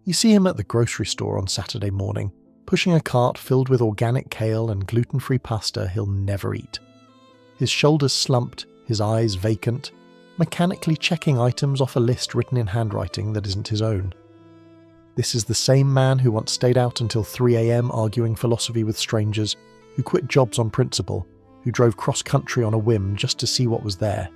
You see him at the grocery store on Saturday morning, pushing a cart filled with organic kale and gluten-free pasta he'll never eat. His shoulders slumped, his eyes vacant, mechanically checking items off a list written in handwriting that isn't his own. This is the same man who once stayed out until 3 a.m. arguing philosophy with strangers, who quit jobs on principle, who drove cross-country on a whim just to see what was there.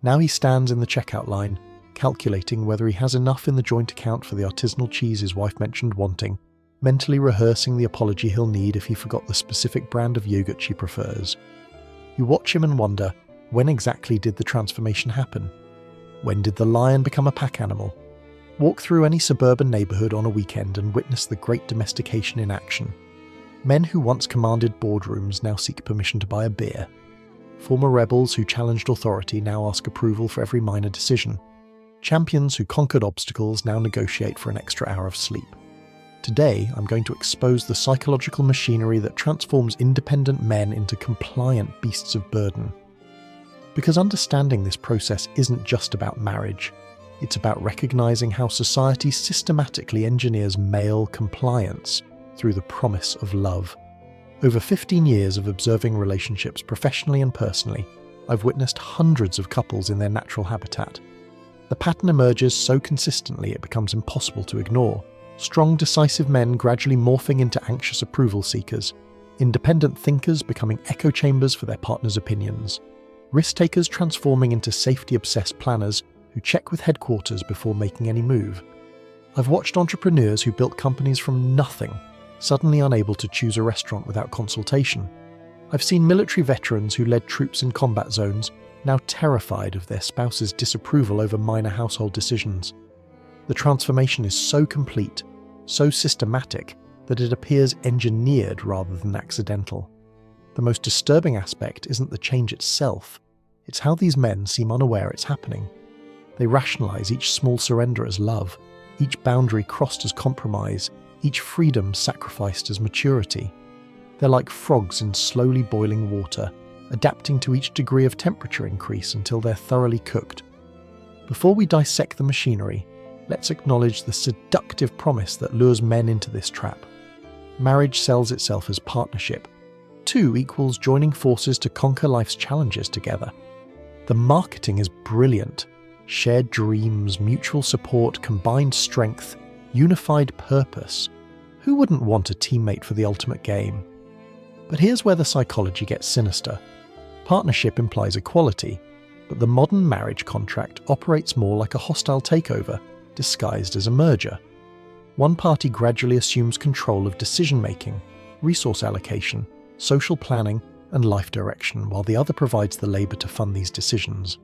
Now he stands in the checkout line, calculating whether he has enough in the joint account for the artisanal cheese his wife mentioned wanting, mentally rehearsing the apology he'll need if he forgot the specific brand of yogurt she prefers. You watch him and wonder, when exactly did the transformation happen? When did the lion become a pack animal? Walk through any suburban neighbourhood on a weekend and witness the great domestication in action. Men who once commanded boardrooms now seek permission to buy a beer. Former rebels who challenged authority now ask approval for every minor decision. Champions who conquered obstacles now negotiate for an extra hour of sleep. Today, I'm going to expose the psychological machinery that transforms independent men into compliant beasts of burden. Because understanding this process isn't just about marriage. It's about recognizing how society systematically engineers male compliance through the promise of love. Over 15 years of observing relationships professionally and personally, I've witnessed hundreds of couples in their natural habitat. The pattern emerges so consistently it becomes impossible to ignore. Strong, decisive men gradually morphing into anxious approval seekers. Independent thinkers becoming echo chambers for their partner's opinions. Risk-takers transforming into safety-obsessed planners who check with headquarters before making any move. I've watched entrepreneurs who built companies from nothing, suddenly unable to choose a restaurant without consultation. I've seen military veterans who led troops in combat zones, now terrified of their spouse's disapproval over minor household decisions. The transformation is so complete, so systematic, that it appears engineered rather than accidental. The most disturbing aspect isn't the change itself, it's how these men seem unaware it's happening. They rationalize each small surrender as love, each boundary crossed as compromise, each freedom sacrificed as maturity. They're like frogs in slowly boiling water, adapting to each degree of temperature increase until they're thoroughly cooked. Before we dissect the machinery, let's acknowledge the seductive promise that lures men into this trap. Marriage sells itself as partnership. 2 equals joining forces to conquer life's challenges together. The marketing is brilliant. Shared dreams, mutual support, combined strength, unified purpose. Who wouldn't want a teammate for the ultimate game? But here's where the psychology gets sinister. Partnership implies equality, but the modern marriage contract operates more like a hostile takeover, disguised as a merger. One party gradually assumes control of decision-making, resource allocation, social planning, and life direction, while the other provides the labour to fund these decisions.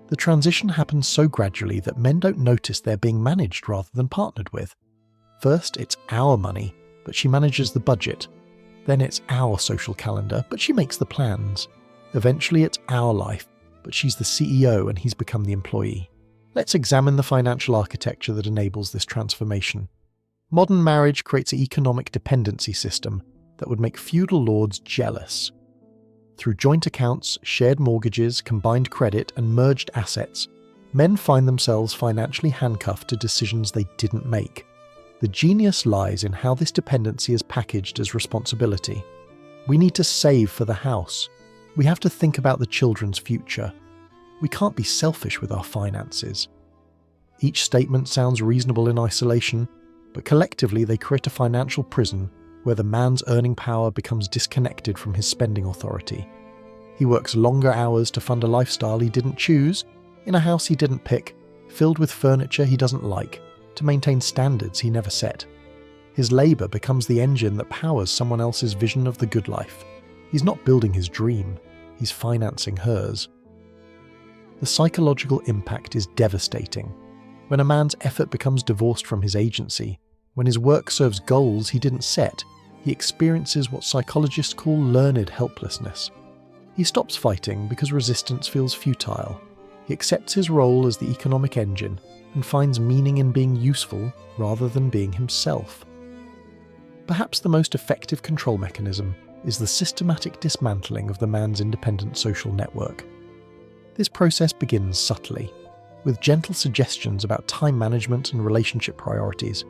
The transition happens so gradually that men don't notice they're being managed rather than partnered with. First, it's our money, but she manages the budget. Then it's our social calendar, but she makes the plans. Eventually it's our life, but she's the CEO and he's become the employee. Let's examine the financial architecture that enables this transformation. Modern marriage creates an economic dependency system that would make feudal lords jealous. Through joint accounts, shared mortgages, combined credit, and merged assets, men find themselves financially handcuffed to decisions they didn't make. The genius lies in how this dependency is packaged as responsibility. We need to save for the house. We have to think about the children's future. We can't be selfish with our finances. Each statement sounds reasonable in isolation, but collectively they create a financial prison where the man's earning power becomes disconnected from his spending authority. He works longer hours to fund a lifestyle he didn't choose, in a house he didn't pick, filled with furniture he doesn't like, to maintain standards he never set. His labour becomes the engine that powers someone else's vision of the good life. He's not building his dream, he's financing hers. The psychological impact is devastating. When a man's effort becomes divorced from his agency, when his work serves goals he didn't set, he experiences what psychologists call learned helplessness. He stops fighting because resistance feels futile. He accepts his role as the economic engine and finds meaning in being useful rather than being himself. Perhaps the most effective control mechanism is the systematic dismantling of the man's independent social network. This process begins subtly. with gentle suggestions about time management and relationship priorities.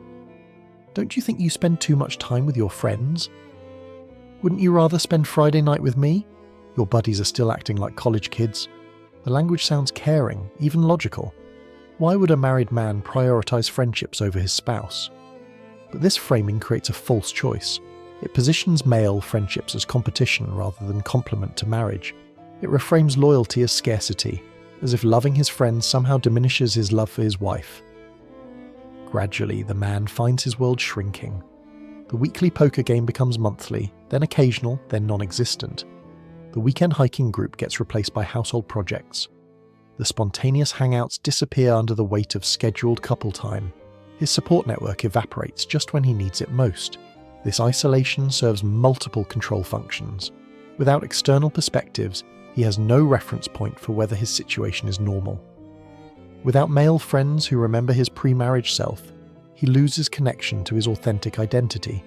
Don't you think you spend too much time with your friends? Wouldn't you rather spend Friday night with me? Your buddies are still acting like college kids. The language sounds caring, even logical. Why would a married man prioritize friendships over his spouse? But this framing creates a false choice. It positions male friendships as competition rather than complement to marriage. It reframes loyalty as scarcity, as if loving his friends somehow diminishes his love for his wife. Gradually, the man finds his world shrinking. The weekly poker game becomes monthly, then occasional, then non-existent. The weekend hiking group gets replaced by household projects. The spontaneous hangouts disappear under the weight of scheduled couple time. His support network evaporates just when he needs it most. This isolation serves multiple control functions. Without external perspectives, he has no reference point for whether his situation is normal. Without male friends who remember his pre-marriage self, he loses connection to his authentic identity.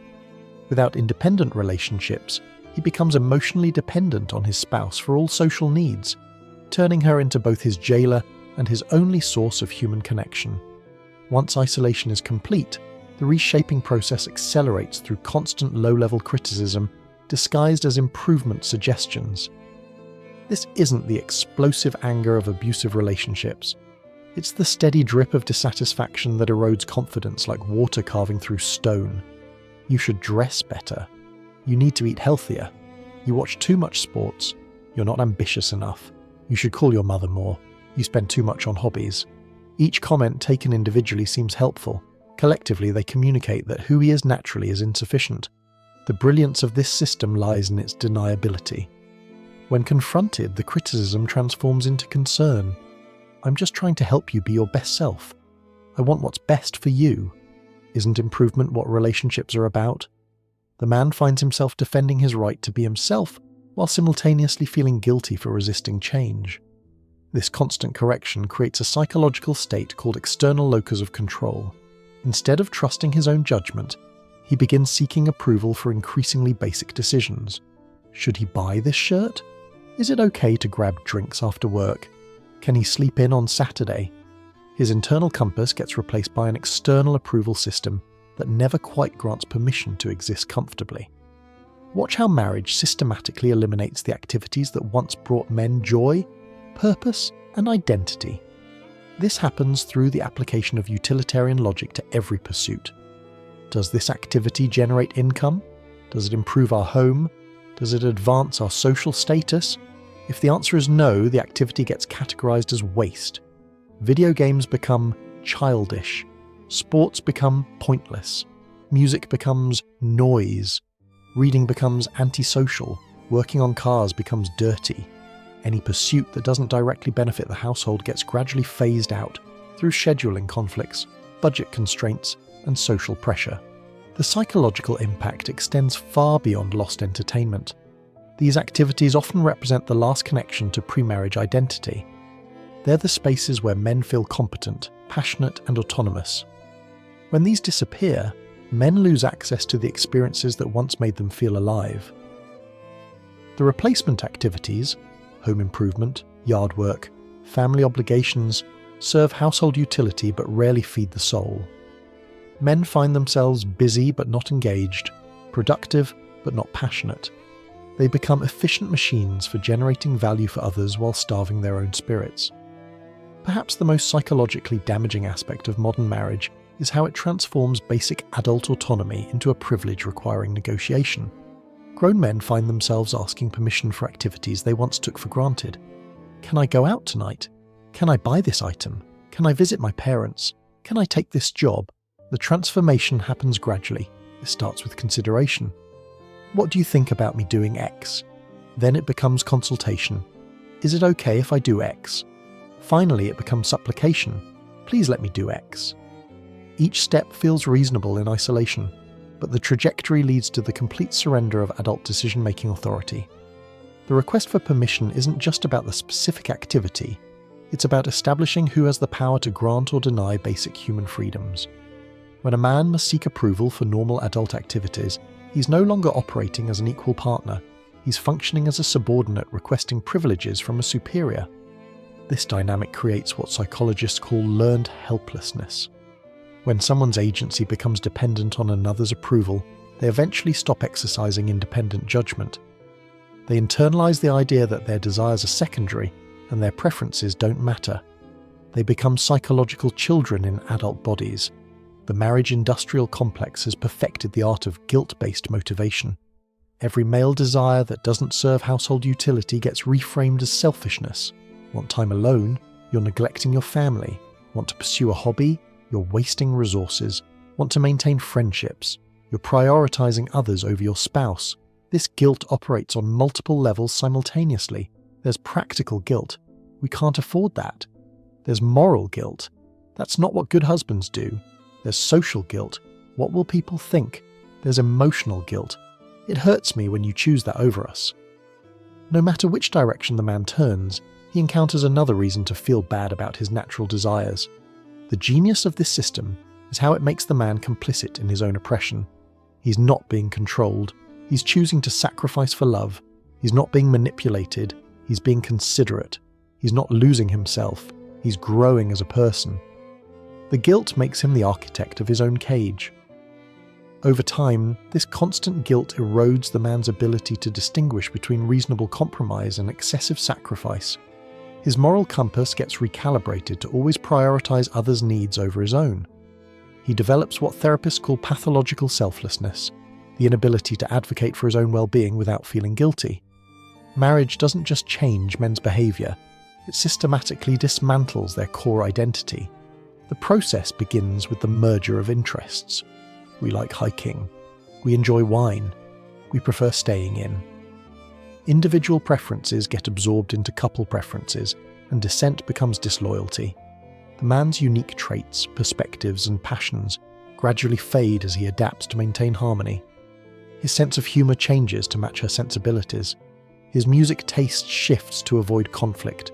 Without independent relationships, he becomes emotionally dependent on his spouse for all social needs, turning her into both his jailer and his only source of human connection. Once isolation is complete, the reshaping process accelerates through constant low-level criticism disguised as improvement suggestions. This isn't the explosive anger of abusive relationships. It's the steady drip of dissatisfaction that erodes confidence like water carving through stone. You should dress better. You need to eat healthier. You watch too much sports. You're not ambitious enough. You should call your mother more. You spend too much on hobbies. Each comment taken individually seems helpful. Collectively, they communicate that who he is naturally is insufficient. The brilliance of this system lies in its deniability. When confronted, the criticism transforms into concern. I'm just trying to help you be your best self. I want what's best for you. Isn't improvement what relationships are about? The man finds himself defending his right to be himself while simultaneously feeling guilty for resisting change. This constant correction creates a psychological state called external locus of control. Instead of trusting his own judgment, he begins seeking approval for increasingly basic decisions. Should he buy this shirt? Is it okay to grab drinks after work? Can he sleep in on Saturday? His internal compass gets replaced by an external approval system that never quite grants permission to exist comfortably. Watch how marriage systematically eliminates the activities that once brought men joy, purpose, and identity. This happens through the application of utilitarian logic to every pursuit. Does this activity generate income? Does it improve our home? Does it advance our social status? If the answer is no, the activity gets categorized as waste. Video games become childish. Sports become pointless. Music becomes noise. Reading becomes antisocial. Working on cars becomes dirty. Any pursuit that doesn't directly benefit the household gets gradually phased out through scheduling conflicts, budget constraints, and social pressure. The psychological impact extends far beyond lost entertainment. These activities often represent the last connection to pre-marriage identity. They're the spaces where men feel competent, passionate, and autonomous. When these disappear, men lose access to the experiences that once made them feel alive. The replacement activities, home improvement, yard work, family obligations, serve household utility but rarely feed the soul. Men find themselves busy but not engaged, productive but not passionate. They become efficient machines for generating value for others while starving their own spirits. Perhaps the most psychologically damaging aspect of modern marriage is how it transforms basic adult autonomy into a privilege requiring negotiation. Grown men find themselves asking permission for activities they once took for granted. Can I go out tonight? Can I buy this item? Can I visit my parents? Can I take this job? The transformation happens gradually. It starts with consideration. What do you think about me doing X? Then it becomes consultation. Is it okay if I do X? Finally, it becomes supplication. Please let me do X. Each step feels reasonable in isolation, but the trajectory leads to the complete surrender of adult decision-making authority. The request for permission isn't just about the specific activity, it's about establishing who has the power to grant or deny basic human freedoms. When a man must seek approval for normal adult activities, he's no longer operating as an equal partner, he's functioning as a subordinate requesting privileges from a superior. This dynamic creates what psychologists call learned helplessness. When someone's agency becomes dependent on another's approval, they eventually stop exercising independent judgment. They internalize the idea that their desires are secondary and their preferences don't matter. They become psychological children in adult bodies. The marriage industrial complex has perfected the art of guilt-based motivation. Every male desire that doesn't serve household utility gets reframed as selfishness. Want time alone? You're neglecting your family. Want to pursue a hobby? You're wasting resources. Want to maintain friendships? You're prioritizing others over your spouse. This guilt operates on multiple levels simultaneously. There's practical guilt. We can't afford that. There's moral guilt. That's not what good husbands do. There's social guilt. What will people think? There's emotional guilt. It hurts me when you choose that over us. No matter which direction the man turns, he encounters another reason to feel bad about his natural desires. The genius of this system is how it makes the man complicit in his own oppression. He's not being controlled. He's choosing to sacrifice for love. He's not being manipulated. He's being considerate. He's not losing himself. He's growing as a person. The guilt makes him the architect of his own cage. Over time, this constant guilt erodes the man's ability to distinguish between reasonable compromise and excessive sacrifice. His moral compass gets recalibrated to always prioritize others' needs over his own. He develops what therapists call pathological selflessness, the inability to advocate for his own well-being without feeling guilty. Marriage doesn't just change men's behavior, it systematically dismantles their core identity. The process begins with the merger of interests. We like hiking. We enjoy wine. We prefer staying in. Individual preferences get absorbed into couple preferences, and dissent becomes disloyalty. The man's unique traits, perspectives, and passions gradually fade as he adapts to maintain harmony. His sense of humour changes to match her sensibilities. His music taste shifts to avoid conflict.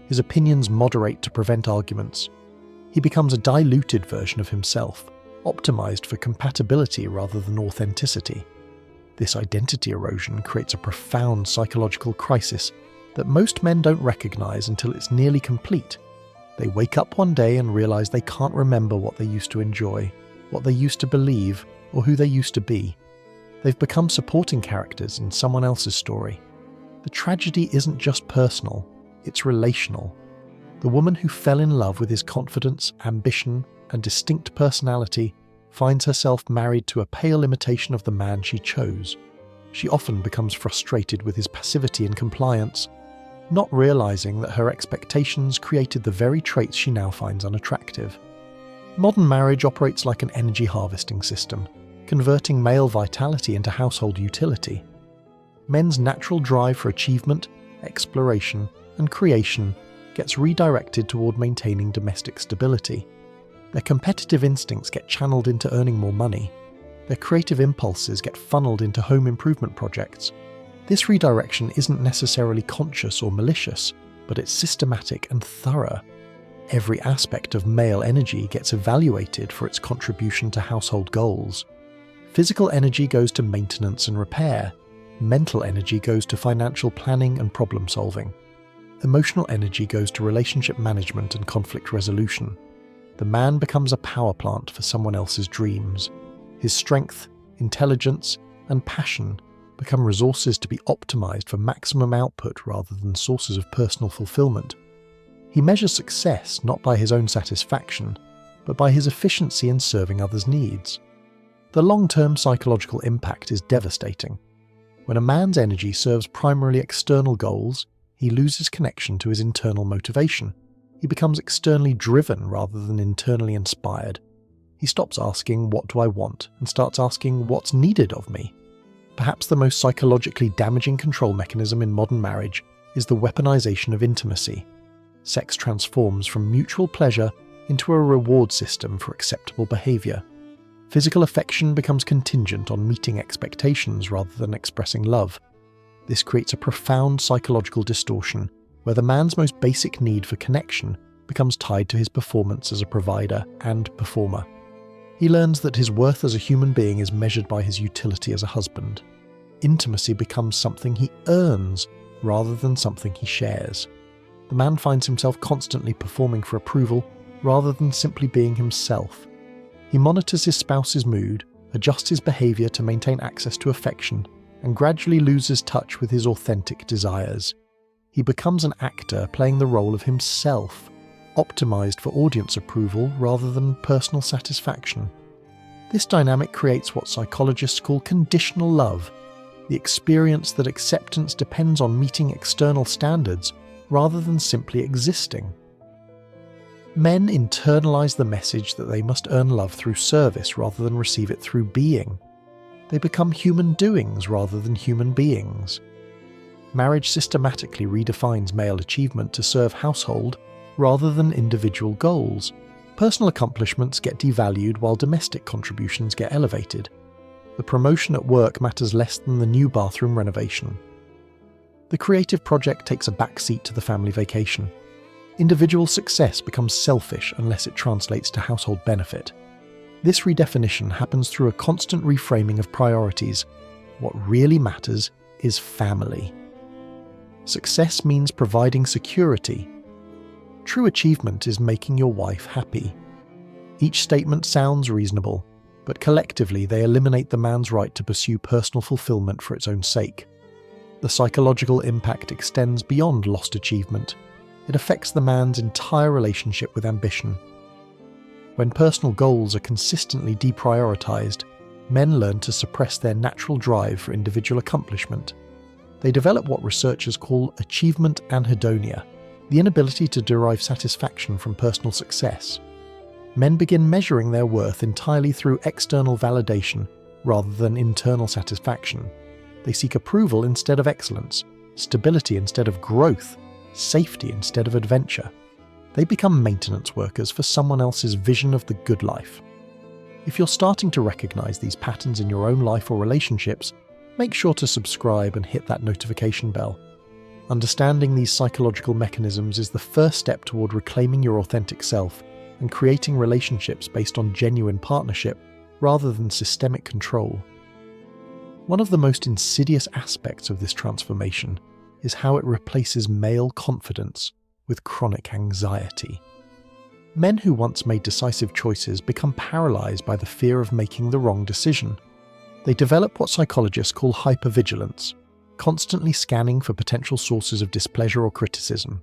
His opinions moderate to prevent arguments. He becomes a diluted version of himself, optimized for compatibility rather than authenticity. This identity erosion creates a profound psychological crisis that most men don't recognize until it's nearly complete. They wake up one day and realize they can't remember what they used to enjoy, what they used to believe, or who they used to be. They've become supporting characters in someone else's story. The tragedy isn't just personal, it's relational. The woman who fell in love with his confidence, ambition, and distinct personality finds herself married to a pale imitation of the man she chose. She often becomes frustrated with his passivity and compliance, not realizing that her expectations created the very traits she now finds unattractive. Modern marriage operates like an energy harvesting system, converting male vitality into household utility. Men's natural drive for achievement, exploration, and creation gets redirected toward maintaining domestic stability. Their competitive instincts get channeled into earning more money. Their creative impulses get funneled into home improvement projects. This redirection isn't necessarily conscious or malicious, but it's systematic and thorough. Every aspect of male energy gets evaluated for its contribution to household goals. Physical energy goes to maintenance and repair. Mental energy goes to financial planning and problem solving. Emotional energy goes to relationship management and conflict resolution. The man becomes a power plant for someone else's dreams. His strength, intelligence, and passion become resources to be optimized for maximum output rather than sources of personal fulfillment. He measures success not by his own satisfaction, but by his efficiency in serving others' needs. The long-term psychological impact is devastating. When a man's energy serves primarily external goals, he loses connection to his internal motivation. He becomes externally driven rather than internally inspired. He stops asking, "What do I want?" and starts asking, "What's needed of me?" Perhaps the most psychologically damaging control mechanism in modern marriage is the weaponization of intimacy. Sex transforms from mutual pleasure into a reward system for acceptable behavior. Physical affection becomes contingent on meeting expectations rather than expressing love. This creates a profound psychological distortion where the man's most basic need for connection becomes tied to his performance as a provider and performer. He learns that his worth as a human being is measured by his utility as a husband. Intimacy becomes something he earns rather than something he shares. The man finds himself constantly performing for approval rather than simply being himself. He monitors his spouse's mood, adjusts his behaviour to maintain access to affection, and gradually loses touch with his authentic desires. He becomes an actor playing the role of himself, optimized for audience approval rather than personal satisfaction. This dynamic creates what psychologists call conditional love, the experience that acceptance depends on meeting external standards rather than simply existing. Men internalize the message that they must earn love through service rather than receive it through being. They become human doings rather than human beings. Marriage systematically redefines male achievement to serve household rather than individual goals. Personal accomplishments get devalued while domestic contributions get elevated. The promotion at work matters less than the new bathroom renovation. The creative project takes a backseat to the family vacation. Individual success becomes selfish unless it translates to household benefit. This redefinition happens through a constant reframing of priorities. What really matters is family. Success means providing security. True achievement is making your wife happy. Each statement sounds reasonable, but collectively they eliminate the man's right to pursue personal fulfillment for its own sake. The psychological impact extends beyond lost achievement. It affects the man's entire relationship with ambition. When personal goals are consistently deprioritized, men learn to suppress their natural drive for individual accomplishment. They develop what researchers call achievement anhedonia, the inability to derive satisfaction from personal success. Men begin measuring their worth entirely through external validation rather than internal satisfaction. They seek approval instead of excellence, stability instead of growth, safety instead of adventure. They become maintenance workers for someone else's vision of the good life. If you're starting to recognize these patterns in your own life or relationships, make sure to subscribe and hit that notification bell. Understanding these psychological mechanisms is the first step toward reclaiming your authentic self and creating relationships based on genuine partnership rather than systemic control. One of the most insidious aspects of this transformation is how it replaces male confidence with chronic anxiety. Men who once made decisive choices become paralyzed by the fear of making the wrong decision. They develop what psychologists call hypervigilance, constantly scanning for potential sources of displeasure or criticism.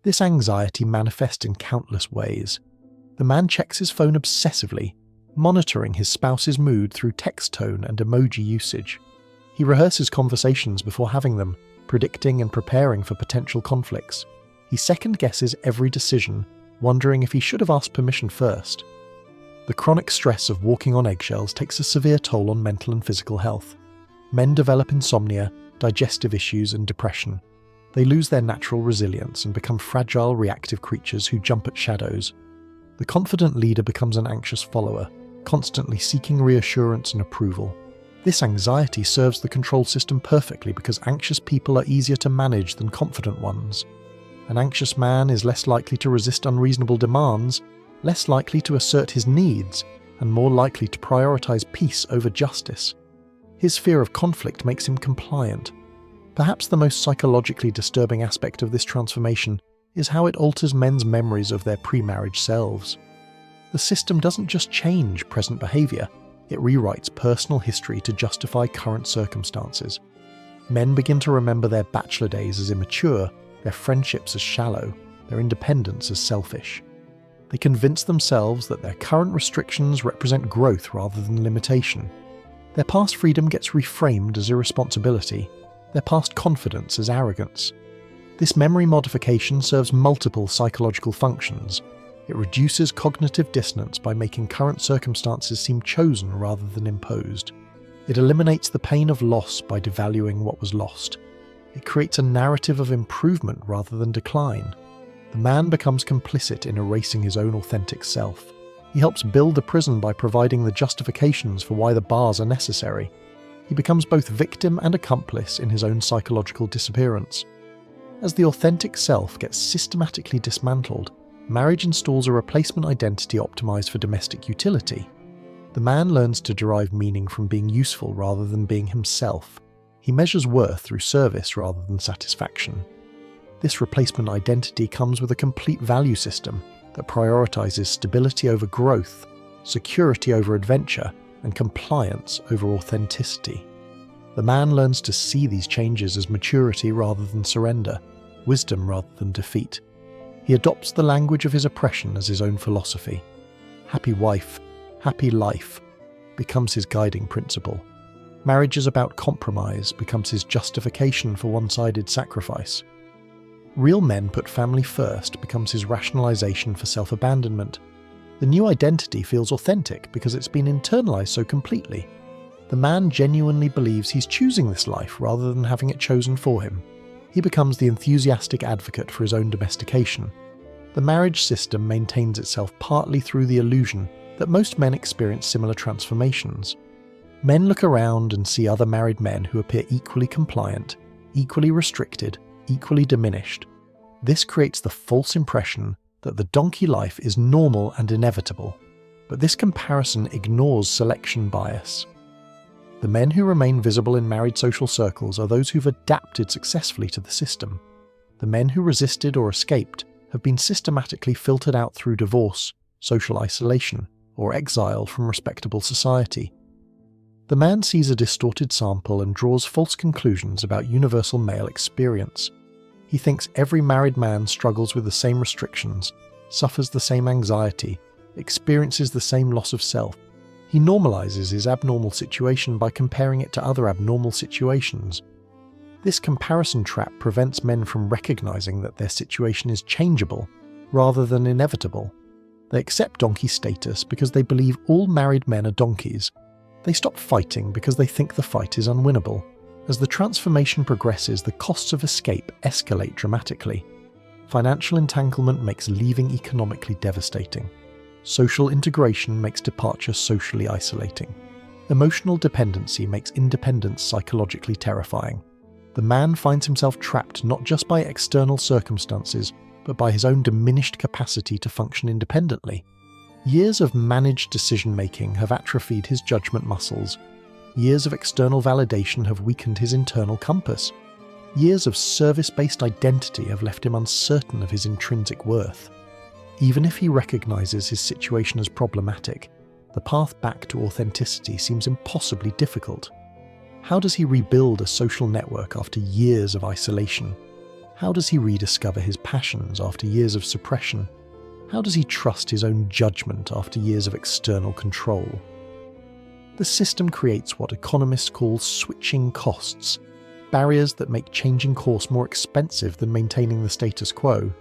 This anxiety manifests in countless ways. The man checks his phone obsessively, monitoring his spouse's mood through text tone and emoji usage. He rehearses conversations before having them, predicting and preparing for potential conflicts. He second-guesses every decision, wondering if he should have asked permission first. The chronic stress of walking on eggshells takes a severe toll on mental and physical health. Men develop insomnia, digestive issues, and depression. They lose their natural resilience and become fragile, reactive creatures who jump at shadows. The confident leader becomes an anxious follower, constantly seeking reassurance and approval. This anxiety serves the control system perfectly because anxious people are easier to manage than confident ones. An anxious man is less likely to resist unreasonable demands, less likely to assert his needs, and more likely to prioritize peace over justice. His fear of conflict makes him compliant. Perhaps the most psychologically disturbing aspect of this transformation is how it alters men's memories of their pre-marriage selves. The system doesn't just change present behavior, it rewrites personal history to justify current circumstances. Men begin to remember their bachelor days as immature, their friendships as shallow, their independence as selfish. They convince themselves that their current restrictions represent growth rather than limitation. Their past freedom gets reframed as irresponsibility, their past confidence as arrogance. This memory modification serves multiple psychological functions. It reduces cognitive dissonance by making current circumstances seem chosen rather than imposed. It eliminates the pain of loss by devaluing what was lost. It creates a narrative of improvement rather than decline. The man becomes complicit in erasing his own authentic self. He helps build the prison by providing the justifications for why the bars are necessary. He becomes both victim and accomplice in his own psychological disappearance. As the authentic self gets systematically dismantled, marriage installs a replacement identity optimized for domestic utility. The man learns to derive meaning from being useful rather than being himself. He measures worth through service rather than satisfaction. This replacement identity comes with a complete value system that prioritizes stability over growth, security over adventure, and compliance over authenticity. The man learns to see these changes as maturity rather than surrender, wisdom rather than defeat. He adopts the language of his oppression as his own philosophy. Happy wife, happy life becomes his guiding principle. Marriage is about compromise becomes his justification for one-sided sacrifice. Real men put family first becomes his rationalization for self-abandonment. The new identity feels authentic because it's been internalized so completely. The man genuinely believes he's choosing this life rather than having it chosen for him. He becomes the enthusiastic advocate for his own domestication. The marriage system maintains itself partly through the illusion that most men experience similar transformations. Men look around and see other married men who appear equally compliant, equally restricted, equally diminished. This creates the false impression that the donkey life is normal and inevitable, but this comparison ignores selection bias. The men who remain visible in married social circles are those who've adapted successfully to the system. The men who resisted or escaped have been systematically filtered out through divorce, social isolation, or exile from respectable society. The man sees a distorted sample and draws false conclusions about universal male experience. He thinks every married man struggles with the same restrictions, suffers the same anxiety, experiences the same loss of self. He normalizes his abnormal situation by comparing it to other abnormal situations. This comparison trap prevents men from recognizing that their situation is changeable rather than inevitable. They accept donkey status because they believe all married men are donkeys. They stop fighting because they think the fight is unwinnable. As the transformation progresses, the costs of escape escalate dramatically. Financial entanglement makes leaving economically devastating. Social integration makes departure socially isolating. Emotional dependency makes independence psychologically terrifying. The man finds himself trapped not just by external circumstances, but by his own diminished capacity to function independently. Years of managed decision-making have atrophied his judgment muscles. Years of external validation have weakened his internal compass. Years of service-based identity have left him uncertain of his intrinsic worth. Even if he recognizes his situation as problematic, the path back to authenticity seems impossibly difficult. How does he rebuild a social network after years of isolation? How does he rediscover his passions after years of suppression? How does he trust his own judgment after years of external control? The system creates what economists call switching costs, barriers that make changing course more expensive than maintaining the status quo.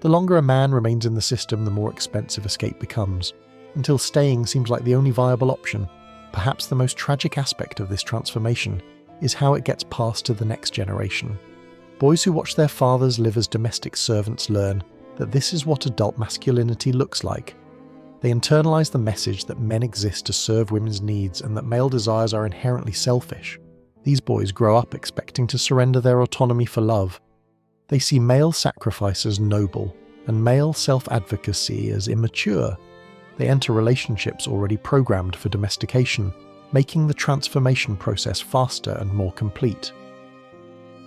The longer a man remains in the system, the more expensive escape becomes, until staying seems like the only viable option. Perhaps the most tragic aspect of this transformation is how it gets passed to the next generation. Boys who watch their fathers live as domestic servants learn that this is what adult masculinity looks like. They internalize the message that men exist to serve women's needs and that male desires are inherently selfish. These boys grow up expecting to surrender their autonomy for love. They see male sacrifice as noble and male self-advocacy as immature. They enter relationships already programmed for domestication, making the transformation process faster and more complete.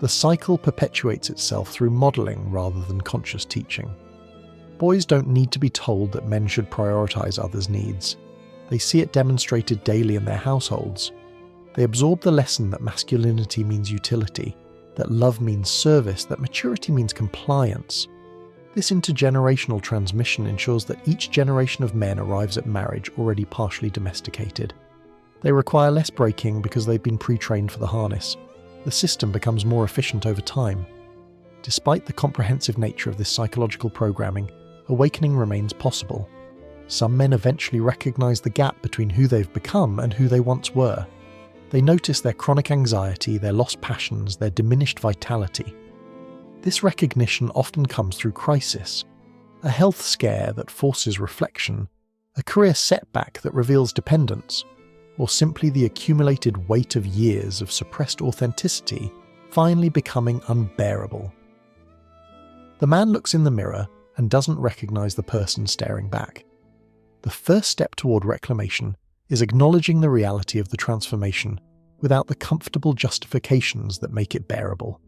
The cycle perpetuates itself through modeling rather than conscious teaching. Boys don't need to be told that men should prioritize others' needs. They see it demonstrated daily in their households. They absorb the lesson that masculinity means utility, that love means service, that maturity means compliance. This intergenerational transmission ensures that each generation of men arrives at marriage already partially domesticated. They require less breaking because they've been pre-trained for the harness. The system becomes more efficient over time. Despite the comprehensive nature of this psychological programming, awakening remains possible. Some men eventually recognize the gap between who they've become and who they once were. They notice their chronic anxiety, their lost passions, their diminished vitality. This recognition often comes through crisis, a health scare that forces reflection, a career setback that reveals dependence, or simply the accumulated weight of years of suppressed authenticity finally becoming unbearable. The man looks in the mirror and doesn't recognize the person staring back. The first step toward reclamation is acknowledging the reality of the transformation without the comfortable justifications that make it bearable.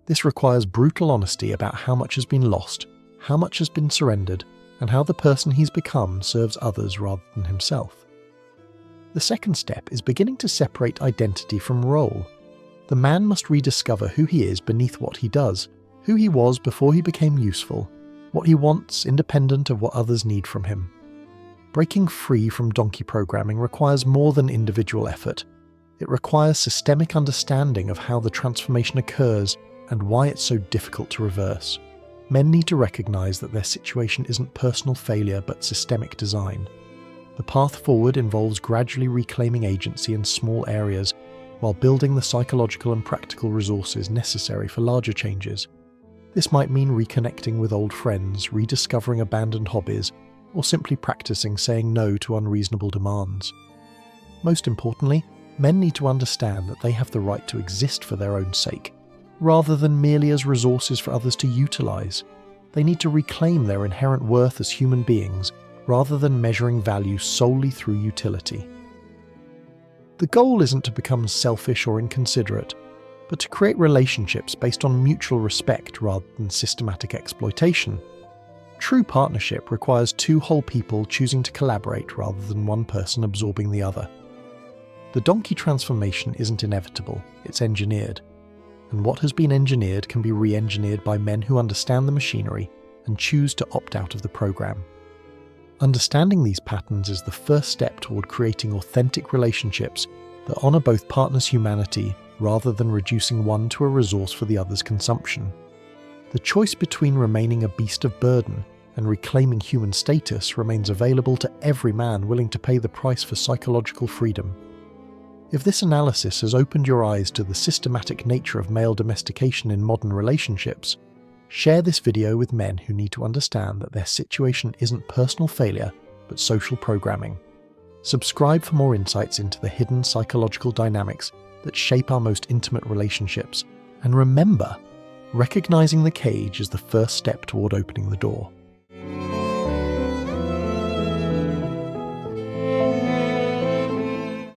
This requires brutal honesty about how much has been lost, how much has been surrendered, and how the person he's become serves others rather than himself. The second step is beginning to separate identity from role. The man must rediscover who he is beneath what he does, who he was before he became useful, what he wants independent of what others need from him. Breaking free from donkey programming requires more than individual effort. It requires systemic understanding of how the transformation occurs and why it's so difficult to reverse. Men need to recognize that their situation isn't personal failure but systemic design. The path forward involves gradually reclaiming agency in small areas while building the psychological and practical resources necessary for larger changes. This might mean reconnecting with old friends, rediscovering abandoned hobbies, or simply practicing saying no to unreasonable demands. Most importantly, men need to understand that they have the right to exist for their own sake, rather than merely as resources for others to utilize. They need to reclaim their inherent worth as human beings, rather than measuring value solely through utility. The goal isn't to become selfish or inconsiderate, but to create relationships based on mutual respect rather than systematic exploitation. True partnership requires two whole people choosing to collaborate rather than one person absorbing the other. The donkey transformation isn't inevitable, it's engineered. And what has been engineered can be re-engineered by men who understand the machinery and choose to opt out of the program. Understanding these patterns is the first step toward creating authentic relationships that honor both partners' humanity rather than reducing one to a resource for the other's consumption. The choice between remaining a beast of burden and reclaiming human status remains available to every man willing to pay the price for psychological freedom. If this analysis has opened your eyes to the systematic nature of male domestication in modern relationships, share this video with men who need to understand that their situation isn't personal failure, but social programming. Subscribe for more insights into the hidden psychological dynamics that shape our most intimate relationships. And remember, recognizing the cage is the first step toward opening the door.